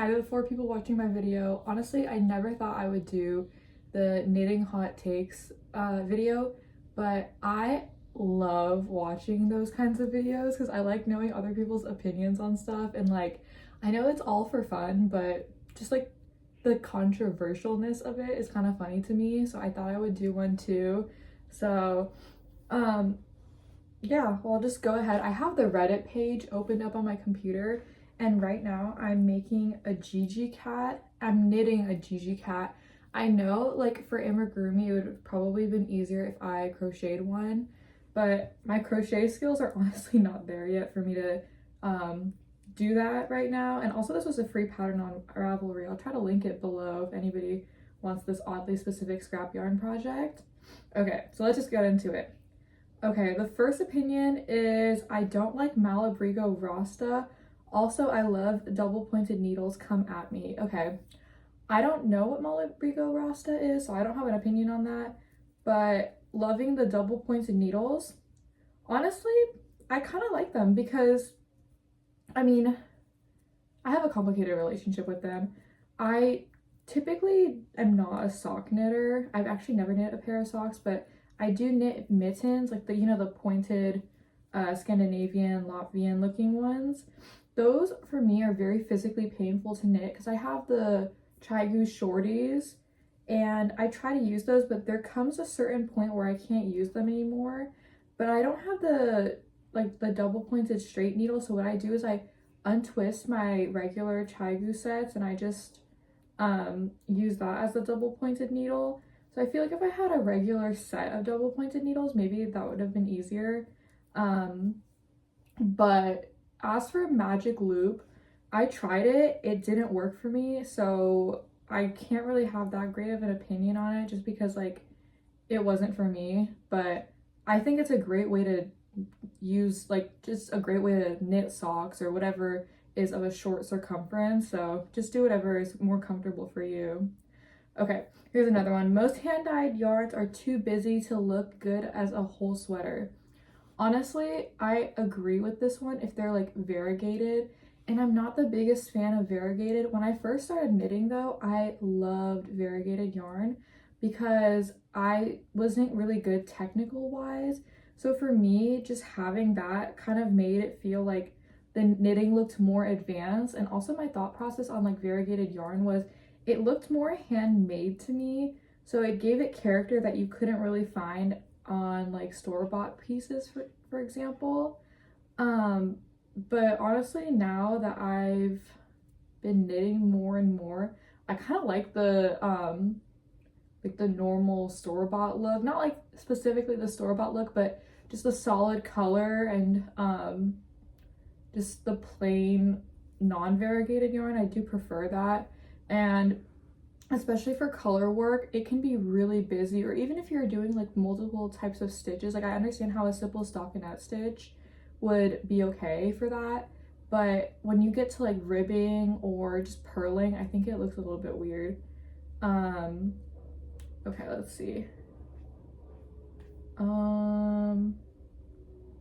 Hi to the 4 people watching my video. Honestly, I never thought I would do the knitting hot takes video, but I love watching those kinds of videos because I like knowing other people's opinions on stuff, and like I know it's all for fun, but just like the controversialness of it is kind of funny to me, so I thought I would do one too. So um yeah, well, I'll just go ahead. I have the Reddit page opened up on my computer, and right now I'm making a Jiji cat. I'm knitting a Jiji cat. I know, like, for amigurumi, it would have probably been easier if I crocheted one, but my crochet skills are honestly not there yet for me to do that right now. And also, this was a free pattern on Ravelry. I'll try to link it below if anybody wants this oddly specific scrap yarn project. Okay, so let's just get into it. Okay, the first opinion is I don't like Malabrigo Rasta. Also, I love double pointed needles come at me. Okay, I don't know what Malabrigo Rasta is, so I don't have an opinion on that. But loving the double pointed needles, honestly, I kind of like them because, I mean, I have a complicated relationship with them. I typically am not a sock knitter. I've actually never knit a pair of socks, but I do knit mittens, like the pointed Scandinavian, Latvian looking ones. Those for me are very physically painful to knit because I have the Chai Goose shorties and I try to use those, but there comes a certain point where I can't use them anymore. But I don't have the double pointed straight needle, so what I do is I untwist my regular Chai Goose sets and I just use that as the double pointed needle. So I feel like if I had a regular set of double pointed needles, maybe that would have been easier. But as for Magic Loop, I tried it. It didn't work for me, so I can't really have that great of an opinion on it just because like it wasn't for me. But I think it's a great way to use, like, just a great way to knit socks or whatever is of a short circumference. So just do whatever is more comfortable for you. Okay, here's another one. Most hand-dyed yarns are too busy to look good as a whole sweater. Honestly, I agree with this one if they're like variegated, and I'm not the biggest fan of variegated. When I first started knitting though, I loved variegated yarn because I wasn't really good technical wise. So for me, just having that kind of made it feel like the knitting looked more advanced. And also my thought process on like variegated yarn was it looked more handmade to me. So it gave it character that you couldn't really find on like store-bought pieces, for example. But honestly, now that I've been knitting more and more, I kind of like the normal store-bought look. Not like specifically the store-bought look, but just the solid color and just the plain non-variegated yarn. I do prefer that. And especially for color work, it can be really busy, or even if you're doing like multiple types of stitches. Like I understand how a simple stockinette stitch would be okay for that, but when you get to like ribbing or just purling, I think it looks a little bit weird. Okay, let's see.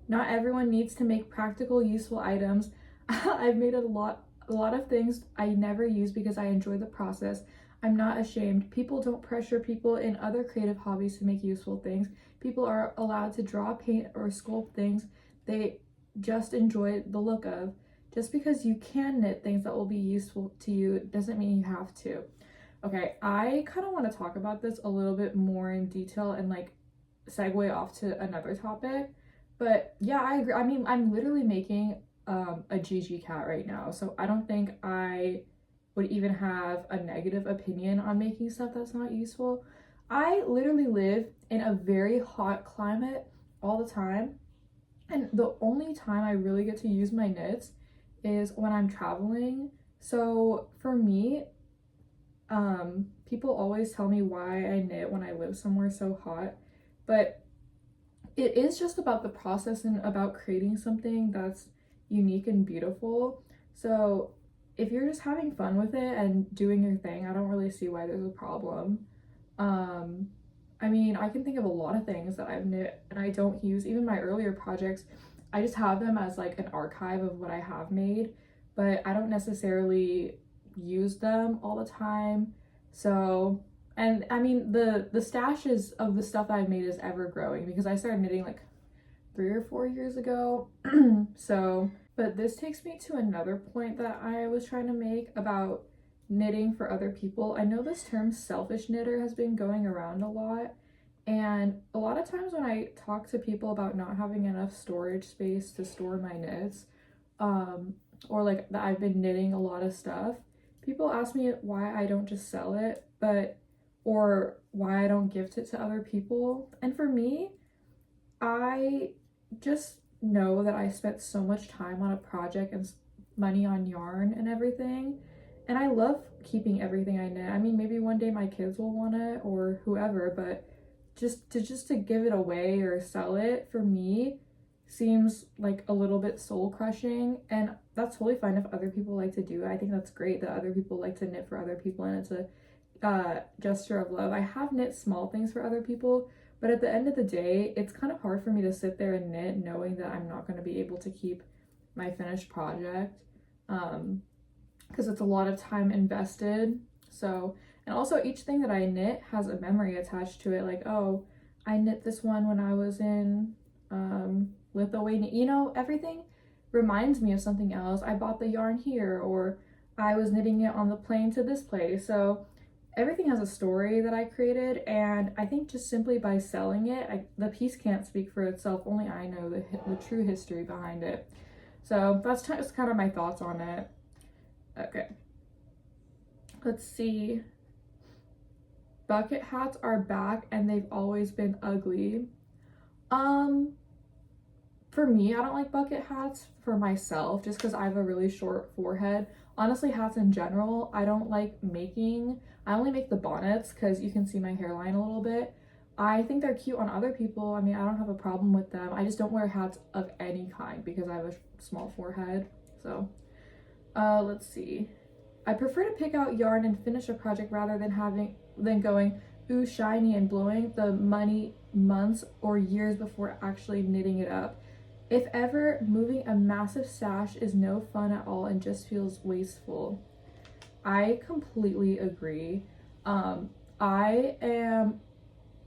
Not everyone needs to make practical, useful items. I've made a lot of things I never use because I enjoy the process. I'm not ashamed. People don't pressure people in other creative hobbies to make useful things. People are allowed to draw, paint, or sculpt things they just enjoy the look of. Just because you can knit things that will be useful to you doesn't mean you have to. Okay, I kind of want to talk about this a little bit more in detail and like segue off to another topic. But yeah, I agree. I mean, I'm literally making a Jiji cat right now, so I don't think I would even have a negative opinion on making stuff that's not useful. I literally live in a very hot climate all the time, and the only time I really get to use my knits is when I'm traveling. So for me, people always tell me why I knit when I live somewhere so hot, but it is just about the process and about creating something that's unique and beautiful. So if you're just having fun with it and doing your thing, I don't really see why there's a problem. I mean, I can think of a lot of things that I've knit and I don't use. Even my earlier projects, I just have them as like an archive of what I have made, but I don't necessarily used them all the time. So, and I mean, the stashes of the stuff that I've made is ever growing because I started knitting like 3 or 4 years ago. So, but this takes me to another point that I was trying to make about knitting for other people. I know this term selfish knitter has been going around a lot, and a lot of times when I talk to people about not having enough storage space to store my knits, or like that I've been knitting a lot of stuff, people ask me why I don't just sell it, or why I don't gift it to other people. And for me, I just know that I spent so much time on a project and money on yarn and everything. And I love keeping everything I knit. I mean, maybe one day my kids will want it or whoever, but just to give it away or sell it for me seems like a little bit soul crushing, and that's totally fine if other people like to do it. I think that's great that other people like to knit for other people, and it's a gesture of love. I have knit small things for other people, but at the end of the day, it's kind of hard for me to sit there and knit knowing that I'm not going to be able to keep my finished project, because it's a lot of time invested. So, and also each thing that I knit has a memory attached to it. Like, oh, I knit this one when I was in Lithuania. You know, everything reminds me of something else. I bought the yarn here, or I was knitting it on the plane to this place. So everything has a story that I created, and I think just simply by selling it, the piece can't speak for itself. Only I know the true history behind it. So that's just kind of my thoughts on it. Okay. Let's see. Bucket hats are back and they've always been ugly. For me, I don't like bucket hats for myself just because I have a really short forehead. Honestly, hats in general, I don't like making. I only make the bonnets because you can see my hairline a little bit. I think they're cute on other people. I mean, I don't have a problem with them. I just don't wear hats of any kind because I have a small forehead. So, let's see. I prefer to pick out yarn and finish a project rather than going, ooh, shiny, and blowing the money months or years before actually knitting it up. If ever, moving a massive sash is no fun at all and just feels wasteful. I completely agree. I am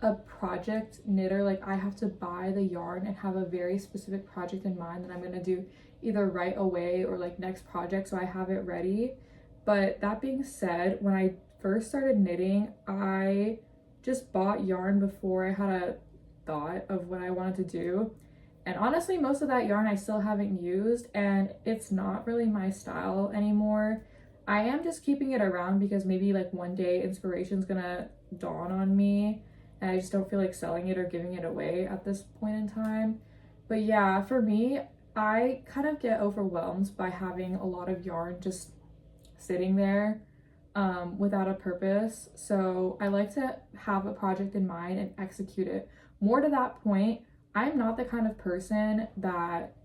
a project knitter. Like, I have to buy the yarn and have a very specific project in mind that I'm gonna do either right away or like next project, so I have it ready. But that being said, when I first started knitting, I just bought yarn before I had a thought of what I wanted to do. And honestly, most of that yarn I still haven't used, and it's not really my style anymore. I am just keeping it around because maybe like one day inspiration's gonna dawn on me and I just don't feel like selling it or giving it away at this point in time. But yeah, for me, I kind of get overwhelmed by having a lot of yarn just sitting there without a purpose. So I like to have a project in mind and execute it. More to that point, I'm not the kind of person that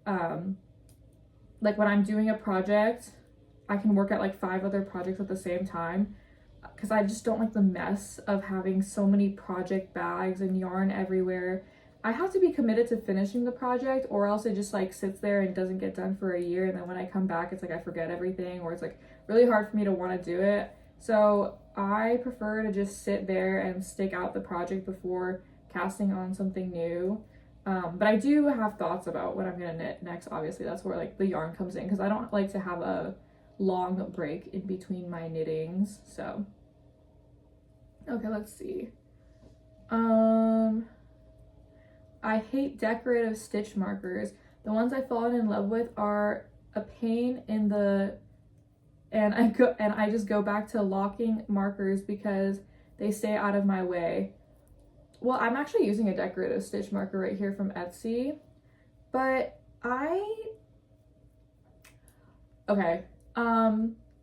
like when I'm doing a project, I can work at like 5 other projects at the same time, because I just don't like the mess of having so many project bags and yarn everywhere. I have to be committed to finishing the project, or else it just like sits there and doesn't get done for a year, and then when I come back it's like I forget everything, or it's like really hard for me to want to do it. So I prefer to just sit there and stick out the project before casting on something new. But I do have thoughts about what I'm gonna knit next. Obviously, that's where like the yarn comes in, because I don't like to have a long break in between my knittings. So okay, let's see. I hate decorative stitch markers. The ones I've fallen in love with are a pain in the, and I just go back to locking markers because they stay out of my way. Well, I'm actually using a decorative stitch marker right here from Etsy, but okay,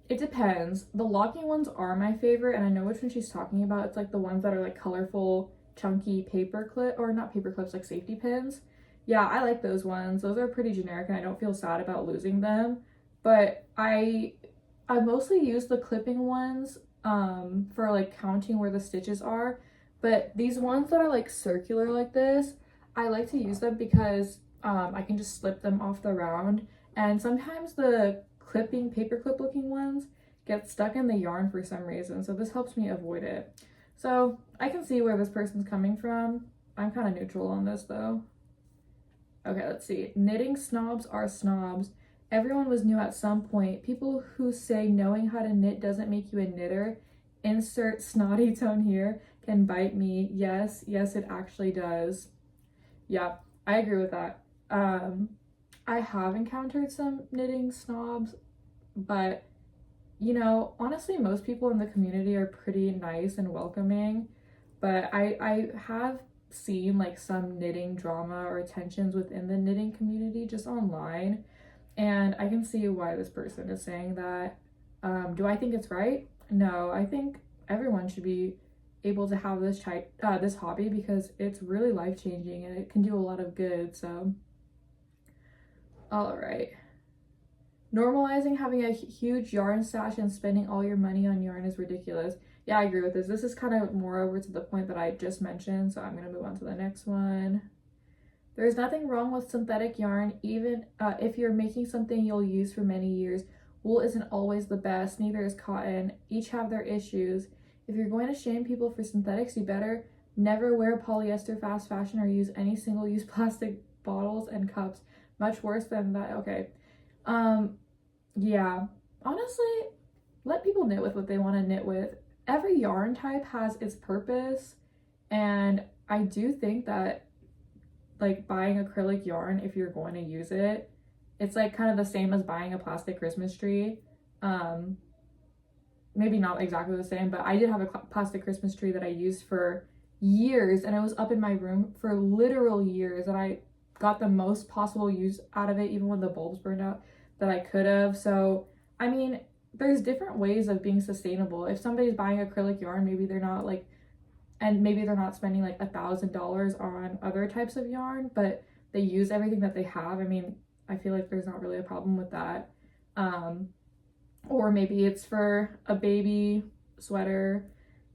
it depends. The locking ones are my favorite, and I know which one she's talking about. It's like the ones that are like colorful, chunky paper clip, or not paper clips, like safety pins. Yeah, I like those ones. Those are pretty generic and I don't feel sad about losing them. But I mostly use the clipping ones for like counting where the stitches are. But these ones that are like circular like this, I like to use them because I can just slip them off the round. And sometimes the clipping paper clip looking ones gets stuck in the yarn for some reason, so this helps me avoid it. So I can see where this person's coming from. I'm kind of neutral on this though. Okay, let's see. Knitting snobs are snobs. Everyone was new at some point. People who say knowing how to knit doesn't make you a knitter, insert snotty tone here, can bite me. Yes, yes, it actually does. Yeah, I agree with that. I have encountered some knitting snobs, but you know, honestly, most people in the community are pretty nice and welcoming. But I have seen like some knitting drama or tensions within the knitting community just online, and I can see why this person is saying that. Do I think it's right? No, I think everyone should be able to have this hobby because it's really life-changing and it can do a lot of good. So, all right. Normalizing having a huge yarn stash and spending all your money on yarn is ridiculous. Yeah, I agree with this. This is kind of more over to the point that I just mentioned, so I'm going to move on to the next one. There's nothing wrong with synthetic yarn, even if you're making something you'll use for many years. Wool isn't always the best, neither is cotton. Each have their issues. If you're going to shame people for synthetics, you better never wear polyester fast fashion or use any single-use plastic bottles and cups. Much worse than that. Okay. Yeah, honestly, let people knit with what they want to knit with. Every yarn type has its purpose, and I do think that like buying acrylic yarn, if you're going to use it, it's like kind of the same as buying a plastic Christmas tree. Maybe not exactly the same, but I did have a plastic Christmas tree that I used for years, and it was up in my room for literal years, and I got the most possible use out of it even when the bulbs burned out that I could have. So I mean, there's different ways of being sustainable. If somebody's buying acrylic yarn, maybe they're not like, and maybe they're not spending like $1,000 on other types of yarn, but they use everything that they have. I mean, I feel like there's not really a problem with that. Or maybe it's for a baby sweater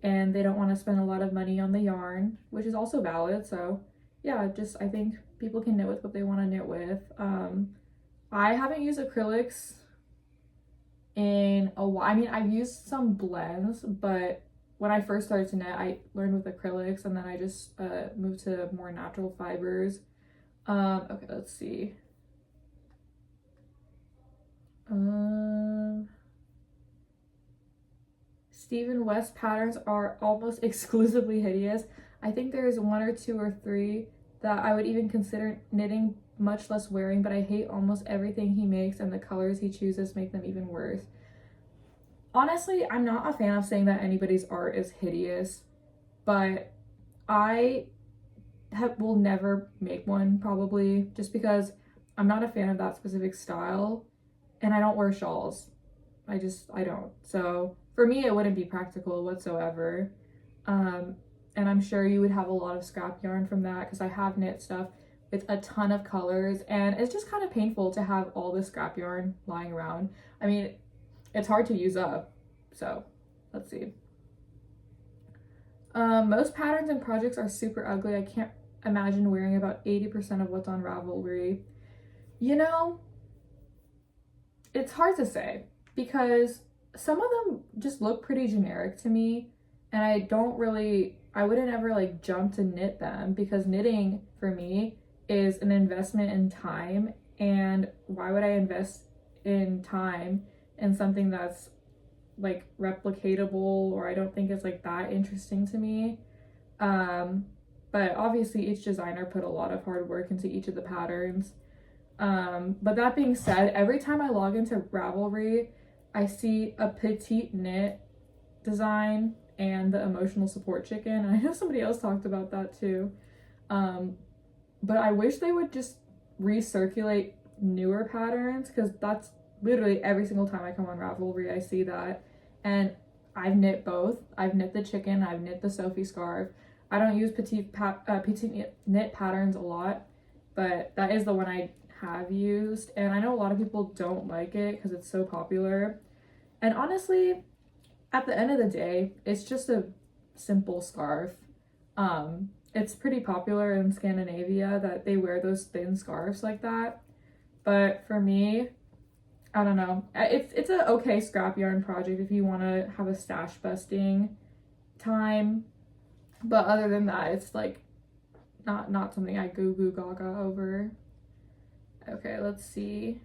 and they don't want to spend a lot of money on the yarn, which is also valid. So yeah, just I think people can knit with what they want to knit with. I haven't used acrylics in a while. I mean, I've used some blends, but when I first started to knit, I learned with acrylics, and then I just moved to more natural fibers. Okay, let's see. Stephen West patterns are almost exclusively hideous. I think there's one or two or three that I would even consider knitting, much less wearing, but I hate almost everything he makes, and the colors he chooses make them even worse. Honestly, I'm not a fan of saying that anybody's art is hideous, but I will never make one probably just because I'm not a fan of that specific style, and I don't wear shawls. I don't. So for me, it wouldn't be practical whatsoever. And I'm sure you would have a lot of scrap yarn from that because I have knit stuff with a ton of colors, and it's just kind of painful to have all this scrap yarn lying around. I mean, it's hard to use up. So let's see. Most patterns and projects are super ugly. I can't imagine wearing about 80% of what's on Ravelry. You know, it's hard to say because some of them just look pretty generic to me, and I wouldn't ever like jump to knit them because knitting for me is an investment in time, and why would I invest in time in something that's like replicatable, or I don't think it's like that interesting to me. But obviously each designer put a lot of hard work into each of the patterns. But that being said, every time I log into Ravelry, I see a petite knit design and the emotional support chicken. And I know somebody else talked about that too. But I wish they would just recirculate newer patterns, because that's literally every single time I come on Ravelry, I see that. And I've knit both. I've knit the chicken, I've knit the Sophie scarf. I don't use petite knit patterns a lot, but that is the one I have used. And I know a lot of people don't like it because it's so popular. And honestly, at the end of the day, it's just a simple scarf. It's pretty popular in Scandinavia that they wear those thin scarves like that. But for me, I don't know. It's a okay scrap yarn project if you want to have a stash busting time, but other than that, it's like not something I goo goo gaga over. Okay, let's see.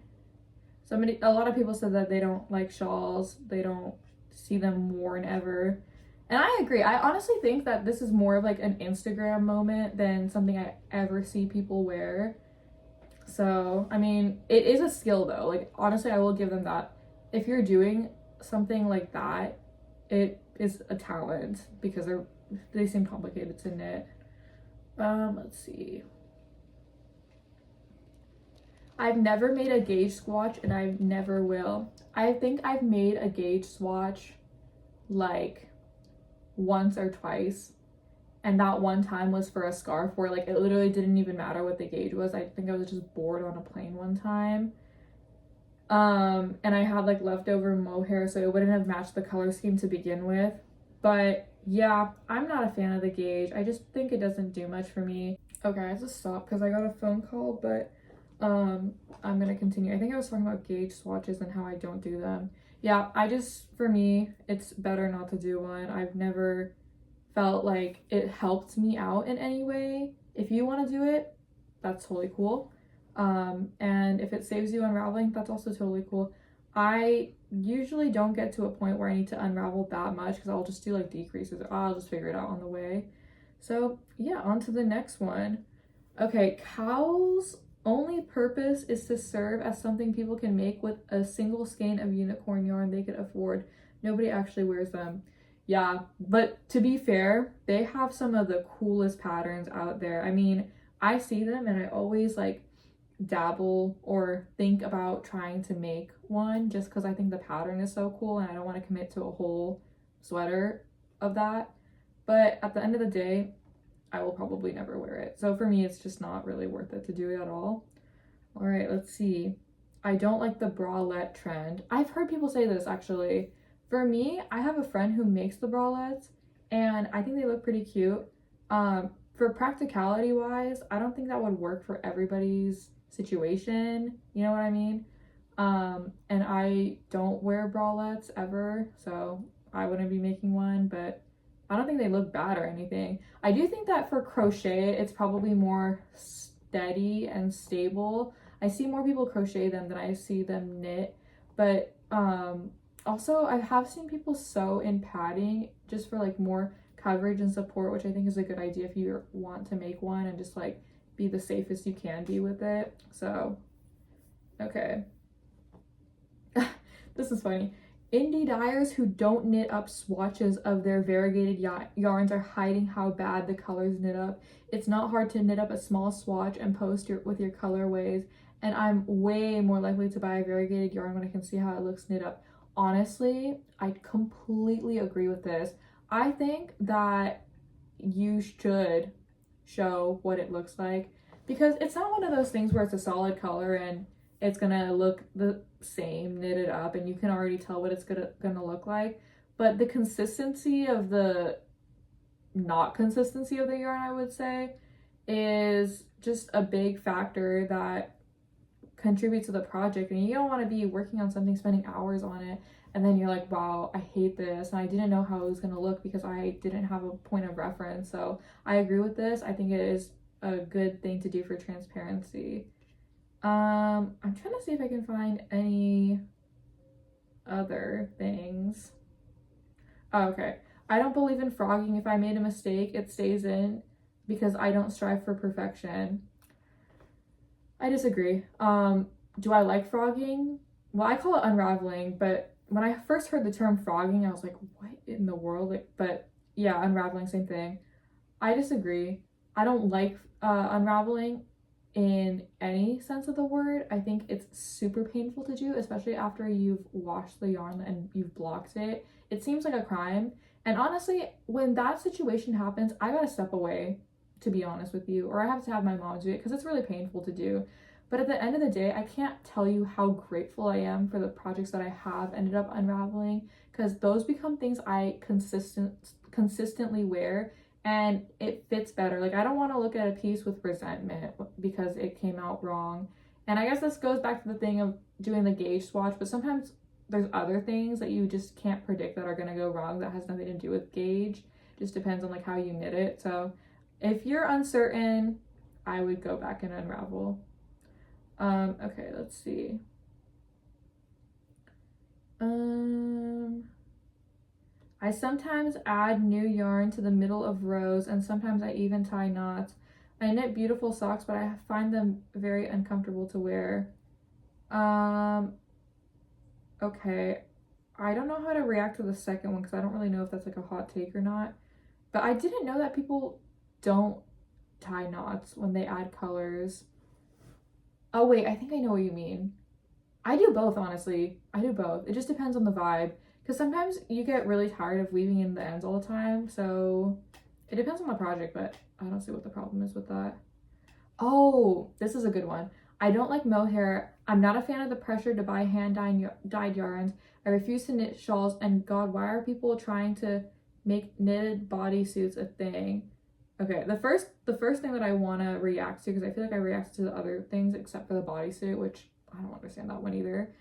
A lot of people said that they don't like shawls. They don't see them worn ever. And I agree. I honestly think that this is more of like an Instagram moment than something I ever see people wear. So, I mean, it is a skill though. Like, honestly, I will give them that. If you're doing something like that, it is a talent because they seem complicated to knit. Let's see. I've never made a gauge swatch and I never will. I think I've made a gauge swatch like once or twice, and that one time was for a scarf where like it literally didn't even matter what the gauge was. I think I was just bored on a plane one time. And I had like leftover mohair, so it wouldn't have matched the color scheme to begin with. But yeah, I'm not a fan of the gauge. I just think it doesn't do much for me. Okay, I have to stop because I got a phone call, but I'm gonna continue. I think I was talking about gauge swatches and how I don't do them. Yeah, for me, it's better not to do one. I've never felt like it helped me out in any way. If you want to do it, that's totally cool. And if it saves you unraveling, that's also totally cool. I usually don't get to a point where I need to unravel that much because I'll just do like decreases. I'll just figure it out on the way. So yeah, on to the next one. Okay, cows' only purpose is to serve as something people can make with a single skein of unicorn yarn they could afford. Nobody actually wears them. Yeah, but to be fair, they have some of the coolest patterns out there. I mean, I see them and I always like dabble or think about trying to make one just because I think the pattern is so cool and I don't want to commit to a whole sweater of that. But at the end of the day, I will probably never wear it. So for me, it's just not really worth it to do it at all. All right, let's see. I don't like the bralette trend. I've heard people say this actually. For me, I have a friend who makes the bralettes and I think they look pretty cute. For practicality wise, I don't think that would work for everybody's situation. You know what I mean? And I don't wear bralettes ever, so I wouldn't be making one, but I don't think they look bad or anything. I do think that for crochet, it's probably more steady and stable. I see more people crochet them than I see them knit, but also I have seen people sew in padding just for like more coverage and support, which I think is a good idea if you want to make one and just like be the safest you can be with it. So, okay. This is funny. Indie dyers who don't knit up swatches of their variegated yarns are hiding how bad the colors knit up. It's not hard to knit up a small swatch and post with your colorways, and I'm way more likely to buy a variegated yarn when I can see how it looks knit up. Honestly, I completely agree with this. I think that you should show what it looks like because it's not one of those things where it's a solid color and it's gonna look the same knitted up and you can already tell what it's gonna look like, but the consistency of the not consistency of the yarn, I would say, is just a big factor that contributes to the project. And you don't want to be working on something, spending hours on it, and then you're like, wow, I hate this and I didn't know how it was gonna look because I didn't have a point of reference. So I agree with this. I think it is a good thing to do for transparency. I'm trying to see if I can find any other things. Oh, okay. I don't believe in frogging. If I made a mistake, it stays in because I don't strive for perfection. I disagree. Do I like frogging? Well, I call it unraveling, but when I first heard the term frogging, I was like, what in the world? Like, but yeah, unraveling, same thing. I disagree. I don't like unraveling in any sense of the word. I think it's super painful to do, especially after you've washed the yarn and you've blocked it. It seems like a crime. And honestly, when that situation happens, I gotta step away, to be honest with you, or I have to have my mom do it because it's really painful to do. But at the end of the day, I can't tell you how grateful I am for the projects that I have ended up unraveling, because those become things I consistently wear and it fits better. Like, I don't want to look at a piece with resentment because it came out wrong. And I guess this goes back to the thing of doing the gauge swatch, but sometimes there's other things that you just can't predict that are going to go wrong that has nothing to do with gauge. Just depends on like how you knit it. So if you're uncertain, I would go back and unravel. Okay, let's see. I sometimes add new yarn to the middle of rows, and sometimes I even tie knots. I knit beautiful socks, but I find them very uncomfortable to wear. Okay. I don't know how to react to the second one because I don't really know if that's like a hot take or not. But I didn't know that people don't tie knots when they add colors. Oh wait, I think I know what you mean. I do both, honestly. I do both. It just depends on the vibe. Because sometimes you get really tired of weaving in the ends all the time. So it depends on the project, but I don't see what the problem is with that. Oh, this is a good one. I don't like mohair. I'm not a fan of the pressure to buy hand-dyed yarns. I refuse to knit shawls. And God, why are people trying to make knitted bodysuits a thing? Okay, the first thing that I want to react to, because I feel like I reacted to the other things except for the bodysuit, which I don't understand that one either.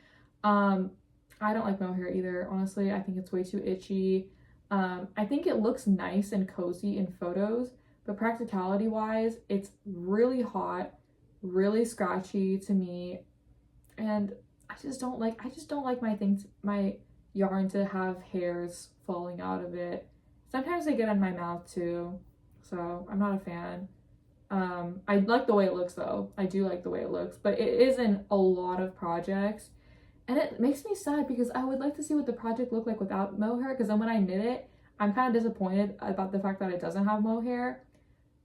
I don't like mohair either, honestly. I think it's way too itchy. I think it looks nice and cozy in photos, but practicality wise, it's really hot, really scratchy to me, and I just don't like my yarn to have hairs falling out of it. Sometimes they get in my mouth too, so I'm not a fan. I like the way it looks though. I do like the way it looks, but it is in a lot of projects. And it makes me sad because I would like to see what the project looked like without mohair, because then when I knit it, I'm kind of disappointed about the fact that it doesn't have mohair.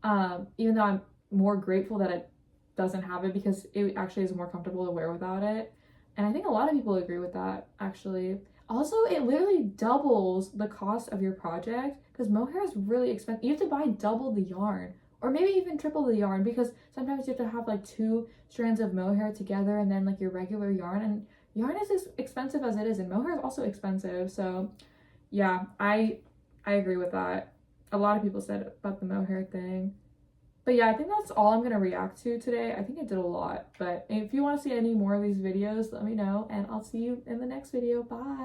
Even though I'm more grateful that it doesn't have it because it actually is more comfortable to wear without it. And I think a lot of people agree with that, actually. Also, it literally doubles the cost of your project because mohair is really expensive. You have to buy double the yarn or maybe even triple the yarn because sometimes you have to have like 2 strands of mohair together and then like your regular yarn, and yarn is as expensive as it is, and mohair is also expensive. So yeah, I agree with that. A lot of people said about the mohair thing. But yeah, I think that's all I'm gonna react to today. I think I did a lot, but if you want to see any more of these videos, let me know, and I'll see you in the next video. Bye.